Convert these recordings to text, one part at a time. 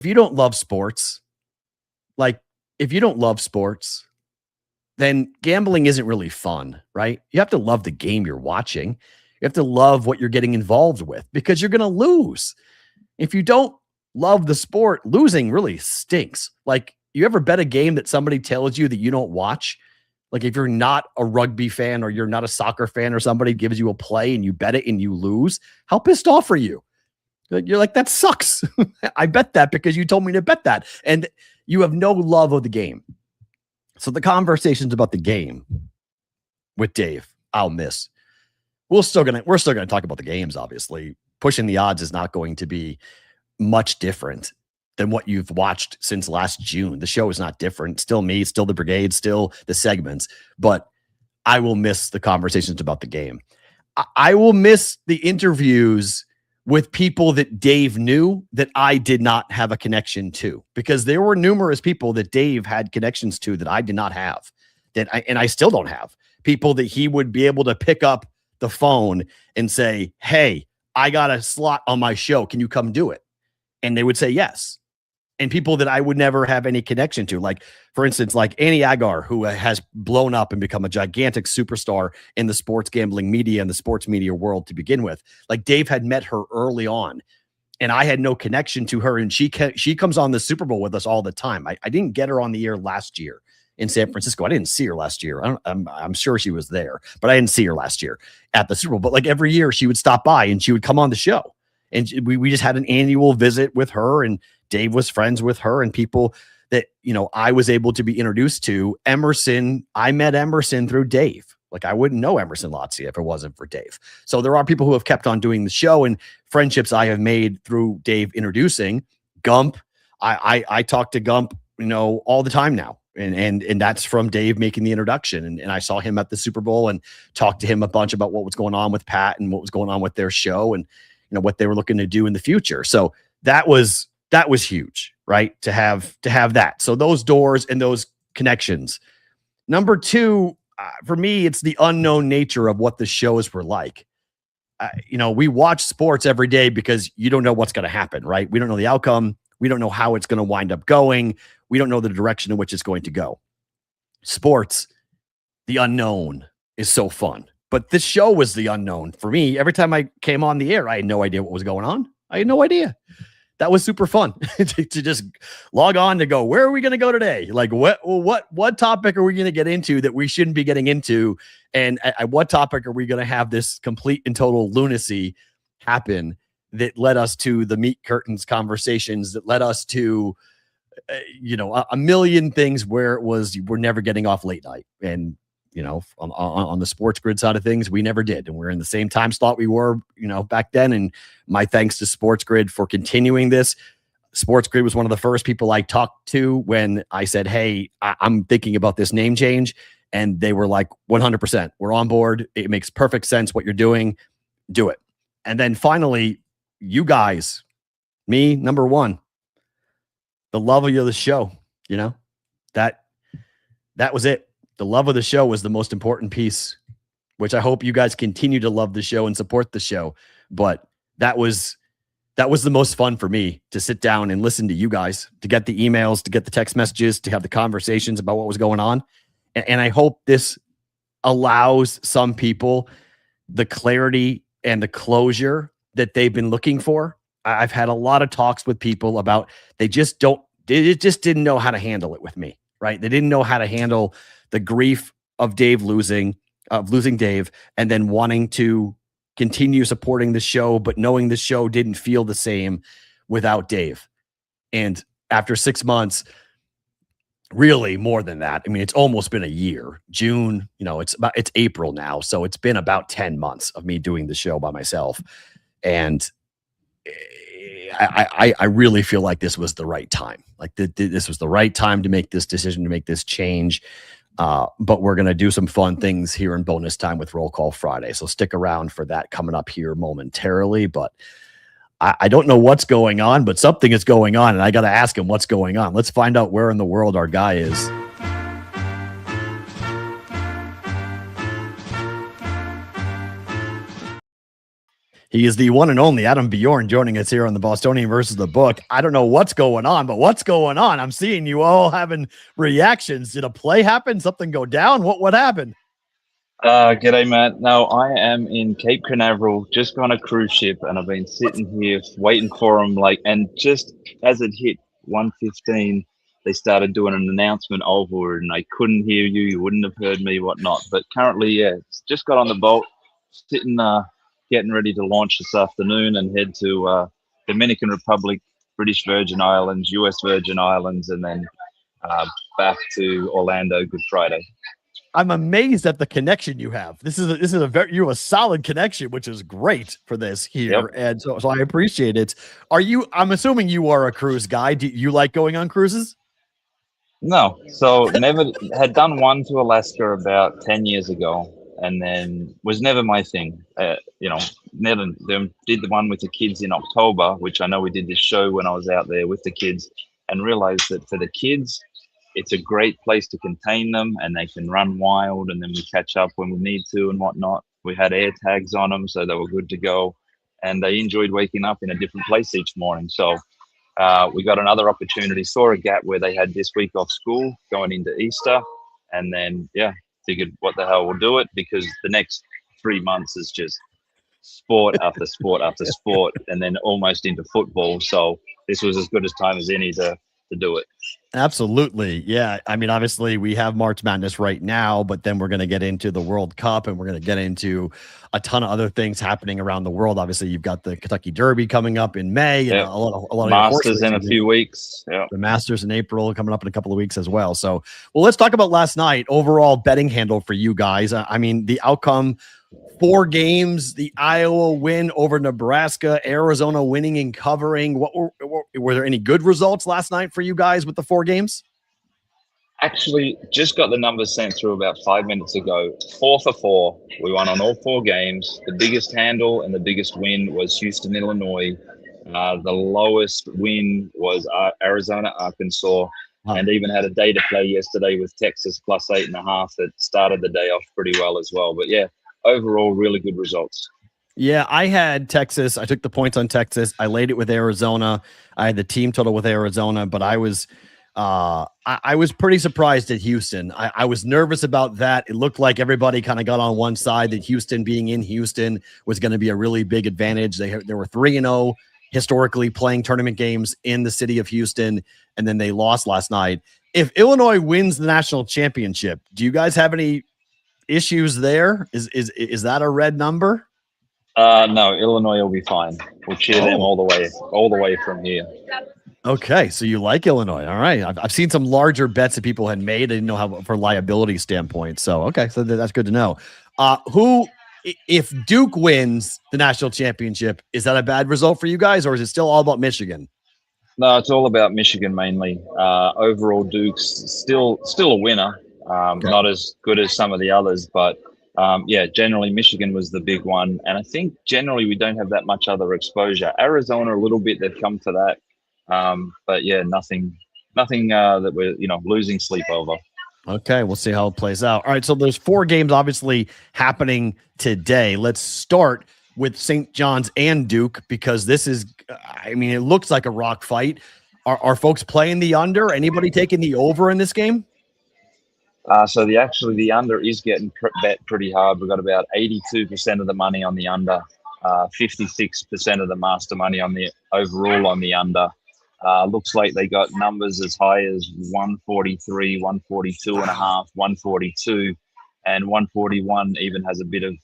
if you don't love sports, like if you don't love sports, then gambling isn't really fun, right? You have to love the game you're watching. You have to love what you're getting involved with because you're going to lose. If you don't love the sport, losing really stinks. Like, you ever bet a game that somebody tells you that you don't watch? Like, if you're not a rugby fan or you're not a soccer fan or somebody gives you a play and you bet it and you lose, how pissed off are you? You're like, that sucks. I bet that because you told me to bet that. And you have no love of the game. So the conversations about the game with Dave, I'll miss. We're still gonna talk about the games, obviously. Pushing the odds is not going to be much different than what you've watched since last June. The show is not different. Still me, still the brigade, still the segments, but I will miss the conversations about the game. I will miss the interviews with people that Dave knew that I did not have a connection to, because there were numerous people that Dave had connections to that I did not have, and I still don't have. People that he would be able to pick up the phone and say, "Hey, I got a slot on my show. Can you come do it?" And they would say yes. And people that I would never have any connection to, like, for instance, like Annie Agar, who has blown up and become a gigantic superstar in the sports gambling media and the sports media world to begin with. Like, Dave had met her early on, and I had no connection to her. And she comes on the Super Bowl with us all the time. I didn't get her on the air last year in San Francisco. I didn't see her last year. I'm sure she was there, but I didn't see her last year at the Super Bowl. But like every year, she would stop by and she would come on the show. And we just had an annual visit with her, and Dave was friends with her and people that, I was able to be introduced to. Emerson, I met Emerson through Dave. Like, I wouldn't know Emerson Lotzi if it wasn't for Dave. So there are people who have kept on doing the show, and friendships I have made through Dave introducing. Gump, I talk to Gump, all the time now. And that's from Dave making the introduction. And I saw him at the Super Bowl and talked to him a bunch about what was going on with Pat and what was going on with their show and, what they were looking to do in the future. So that was huge, right? To have that. So those doors and those connections. Number two, for me, it's the unknown nature of what the shows were like. We watch sports every day because you don't know what's going to happen, right? We don't know the outcome. We don't know how it's going to wind up going. We don't know the direction in which it's going to go. Sports, the unknown is so fun. But this show was the unknown for me. Every time I came on the air, I had no idea what was going on. I had no idea. That was super fun to just log on to go, where are we going to go today? Like, what topic are we going to get into that we shouldn't be getting into? And at what topic are we going to have this complete and total lunacy happen that led us to the meat curtains conversations, that led us to, a million things where it was, we're never getting off late night. And, on the sports grid side of things, we never did. And we're in the same time slot we were, back then. And my thanks to Sports Grid for continuing this. Sports Grid was one of the first people I talked to when I said, hey, I'm thinking about this name change. And they were like, 100%, we're on board. It makes perfect sense what you're doing. Do it. And then finally, you guys, me, number one, the love of the show, that was it. The love of the show was the most important piece, which I hope you guys continue to love the show and support the show. But that was the most fun for me, to sit down and listen to you guys, to get the emails, to get the text messages, to have the conversations about what was going on. And I hope this allows some people the clarity and the closure that they've been looking for. I've had a lot of talks with people about they just didn't know how to handle it with me, right? They didn't know how to handle the grief of losing Dave, and then wanting to continue supporting the show, but knowing the show didn't feel the same without Dave. And after 6 months, really more than that. I mean, it's almost been a year. June, it's April now. So it's been about 10 months of me doing the show by myself. And I really feel like this was the right time. Like this was the right time to make this decision, to make this change. But we're going to do some fun things here in bonus time with Roll Call Friday. So stick around for that coming up here momentarily. But I don't know what's going on, but something is going on. And I got to ask him what's going on. Let's find out where in the world our guy is. He is the one and only Adam Bjorn joining us here on the Bostonian versus the book. I don't know what's going on, but what's going on? I'm seeing you all having reactions. Did a play happen? Something go down? What happened? G'day, Matt. No, I am in Cape Canaveral, just on a cruise ship, and I've been sitting here waiting for them. And just as it hit 1:15, they started doing an announcement over, and I couldn't hear you. You wouldn't have heard me, whatnot. But currently, yeah, just got on the boat, sitting, getting ready to launch this afternoon and head to Dominican Republic, British Virgin Islands, US Virgin Islands, and then back to Orlando Good Friday. I'm amazed at the connection you have. This is a very you have a solid connection, which is great for this here. Yep. And so I appreciate it. I'm assuming you are a cruise guy. Do you like going on cruises? No, so never had done one to Alaska about 10 years ago, and then was never my thing. Never did the one with the kids in October, which I know we did this show when I was out there with the kids, and realized that for the kids, it's a great place to contain them, and they can run wild, and then we catch up when we need to and whatnot. We had air tags on them, so they were good to go, and they enjoyed waking up in a different place each morning. So we got another opportunity, saw a gap where they had this week off school going into Easter, and then figured what the hell, we'll do it, because the next 3 months is just sport after sport after sport, and then almost into football. So this was as good as time as any to do it. Absolutely. Yeah. I mean, obviously we have March Madness right now, but then we're going to get into the World Cup, and we're going to get into a ton of other things happening around the world. Obviously, you've got the Kentucky Derby coming up in May, and a lot of Masters in a few weeks. Yeah. The Masters in April coming up in a couple of weeks as well. So, well, let's talk about last night. Overall betting handle for you guys. I mean, the outcome, 4 games, the Iowa win over Nebraska, Arizona winning and covering. Were there any good results last night for you guys with the 4 games? Actually, just got the numbers sent through about 5 minutes ago. 4 for 4. We won on all 4 games. The biggest handle and the biggest win was Houston, Illinois. The lowest win was Arizona, Arkansas, and even had a day to play yesterday with Texas plus 8.5 that started the day off pretty well as well. But yeah, overall, really good results. Yeah, I had Texas. I took the points on Texas. I laid it with Arizona. I had the team total with Arizona, but I was pretty surprised at Houston. I was nervous about that. It looked like everybody kind of got on one side, that Houston being in Houston was going to be a really big advantage. They were 3-0 historically playing tournament games in the city of Houston, and then they lost last night. If Illinois wins the national championship, do you guys have any issues there? Is that a red number? No, Illinois will be fine. We'll cheer them all the way from here. Okay, so you like Illinois. All right. I've seen some larger bets that people had made. I didn't know how for liability standpoint. So, okay, so that's good to know. If Duke wins the national championship, is that a bad result for you guys, or is it still all about Michigan? No, it's all about Michigan mainly. Overall, Duke's still a winner. Not as good as some of the others, but generally Michigan was the big one. And I think generally we don't have that much other exposure. Arizona, a little bit, they've come to that. But yeah, nothing that we're, losing sleep over. Okay, we'll see how it plays out. All right, so there's 4 games obviously happening today. Let's start with St. John's and Duke, because this is, I mean, it looks like a rock fight. Are folks playing the under? Anybody taking the over in this game? So the under is getting bet pretty hard. We've got about 82% of the money on the under, 56% of the master money on the overall on the under. Looks like they got numbers as high as 143, 142.5, 142, and 141 even has a bit of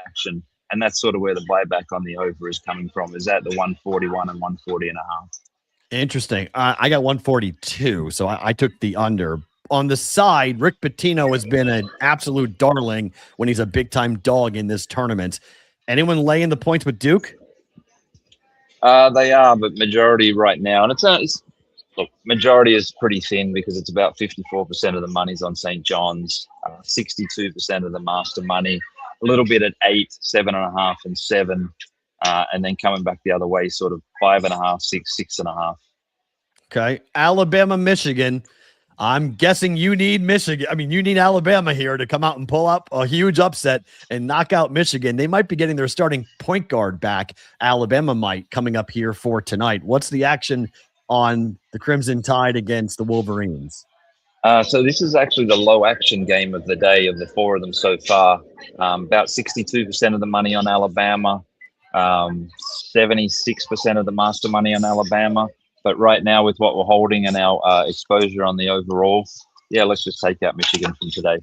action. And that's sort of where the buyback on the over is coming from, is at the 141 and 140.5. Interesting. I got 142, so I took the under. On the side, Rick Pitino has been an absolute darling when he's a big-time dog in this tournament. Anyone laying the points with Duke? They are, but majority right now, and look, majority is pretty thin because it's about 54% of the money's on St. John's, 62% of the master money, a little bit at 8, 7.5, and 7, and then coming back the other way, sort of 5.5, 6, 6.5. Okay, Alabama, Michigan. I'm guessing you need Michigan. I mean, you need Alabama here to come out and pull up a huge upset and knock out Michigan. They might be getting their starting point guard back. Alabama might coming up here for tonight. What's the action on the Crimson Tide against the Wolverines? So this is actually the low action game of the day of the four of them so far. About 62% of the money on Alabama, 76% of the master money on Alabama. But right now, with what we're holding and our exposure on the overall, yeah, let's just take out Michigan from today.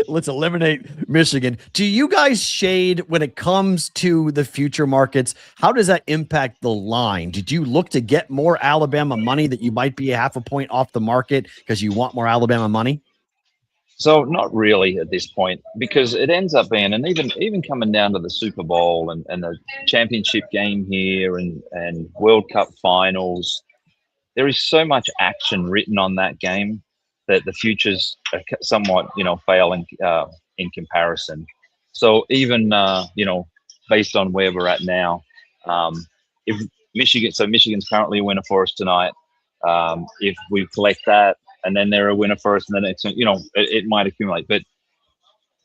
Let's eliminate Michigan. Do you guys shade when it comes to the future markets? How does that impact the line? Did you look to get more Alabama money that you might be a half a point off the market because you want more Alabama money? So not really at this point, because it ends up being, and even coming down to the Super Bowl and the championship game here and World Cup finals, there is so much action written on that game that the futures are somewhat, failing in comparison. So even, based on where we're at now, if Michigan's currently a winner for us tonight. If we collect that and then they're a winner for us, and then it might accumulate. But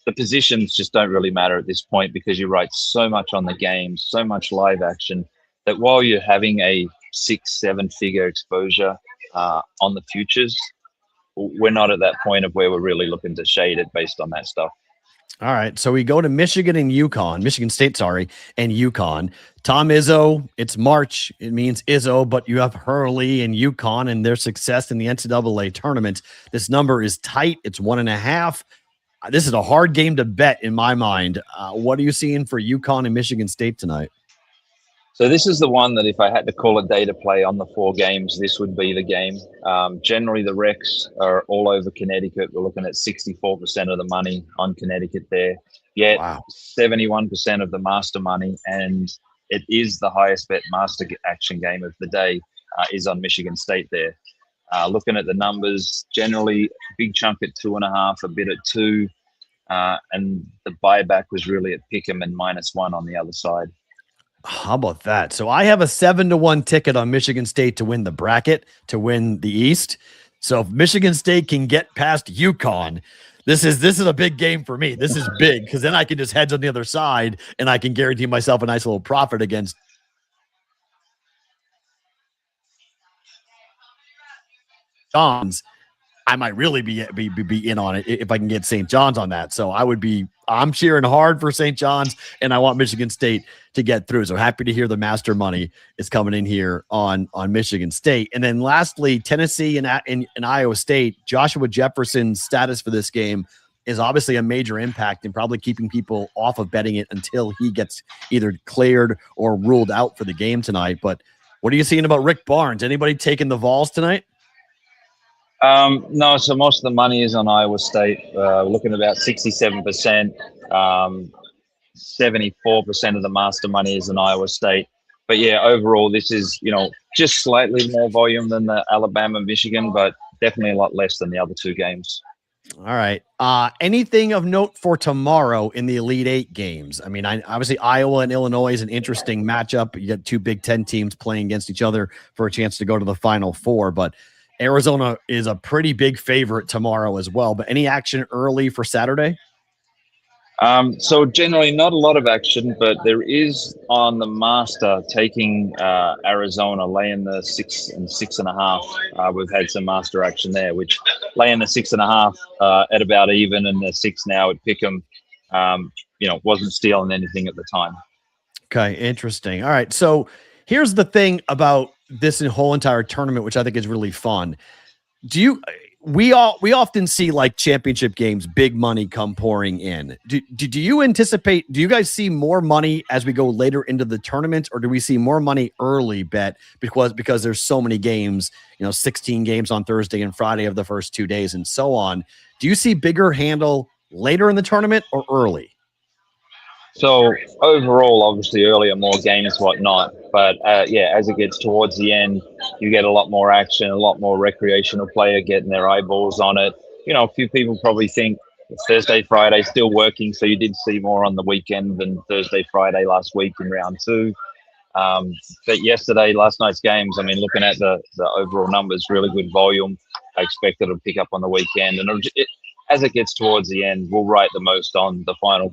the positions just don't really matter at this point because you write so much on the game, so much live action that while you're having a 6-7 figure exposure on the futures, we're not at that point of where we're really looking to shade it based on that stuff. All right. So we go to Michigan State, and UConn. Tom Izzo, it's March. It means Izzo, but you have Hurley and UConn and their success in the NCAA tournament. This number is tight. It's 1.5. This is a hard game to bet in my mind. What are you seeing for UConn and Michigan State tonight? So this is the one that if I had to call a day to play on the 4 games, this would be the game. Generally, the Recs are all over Connecticut. We're looking at 64% of the money on Connecticut there. Yet wow. 71% of the master money, and it is the highest bet master action game of the day, is on Michigan State there. Looking at the numbers, generally big chunk at 2.5, a bit at 2, and the buyback was really at Pick'em and -1 on the other side. How about that? So I have a 7-1 ticket on Michigan State to win the bracket, to win the East. So if Michigan State can get past UConn, this is a big game for me. This is big because then I can just hedge on the other side and I can guarantee myself a nice little profit against John's. I might really be in on it if I can get St. John's on that. So I'm cheering hard for St. John's, and I want Michigan State to get through. So happy to hear the master money is coming in here on Michigan State. And then lastly, Tennessee and Iowa State. Joshua Jefferson's status for this game is obviously a major impact and probably keeping people off of betting it until he gets either cleared or ruled out for the game tonight. But what are you seeing about Rick Barnes? Anybody taking the Vols tonight? No, so most of the money is on Iowa State. Looking at about 67%, 74% of the master money is in Iowa State. But yeah, overall, this is, just slightly more volume than the Alabama, Michigan, but definitely a lot less than the other 2 games. All right. Anything of note for tomorrow in the Elite 8 games? I mean, obviously Iowa and Illinois is an interesting matchup. You got 2 Big Ten teams playing against each other for a chance to go to the Final Four, but Arizona is a pretty big favorite tomorrow as well. But any action early for Saturday? So generally not a lot of action, but there is on the master taking Arizona, laying the 6 and 6.5. We've had some master action there, which laying the 6.5 at about even, and the 6 now at Pick'em, wasn't stealing anything at the time. Okay, interesting. All right, so here's the thing about this whole entire tournament, which I think is really fun. We often see like championship games, big money come pouring in. Do you anticipate, do you guys see more money as we go later into the tournament, or do we see more money early bet because there's so many games, 16 games on Thursday and Friday of the first 2 days and so on? Do you see bigger handle later in the tournament or early? So overall, obviously earlier, more games, whatnot. But as it gets towards the end, you get a lot more action, a lot more recreational player getting their eyeballs on it. A few people probably think Thursday, Friday still working. So you did see more on the weekend than Thursday, Friday last week in round 2. But yesterday, last night's games, I mean, looking at the overall numbers, really good volume. I expect it'll pick up on the weekend. And as it gets towards the end, we'll rate the most on the final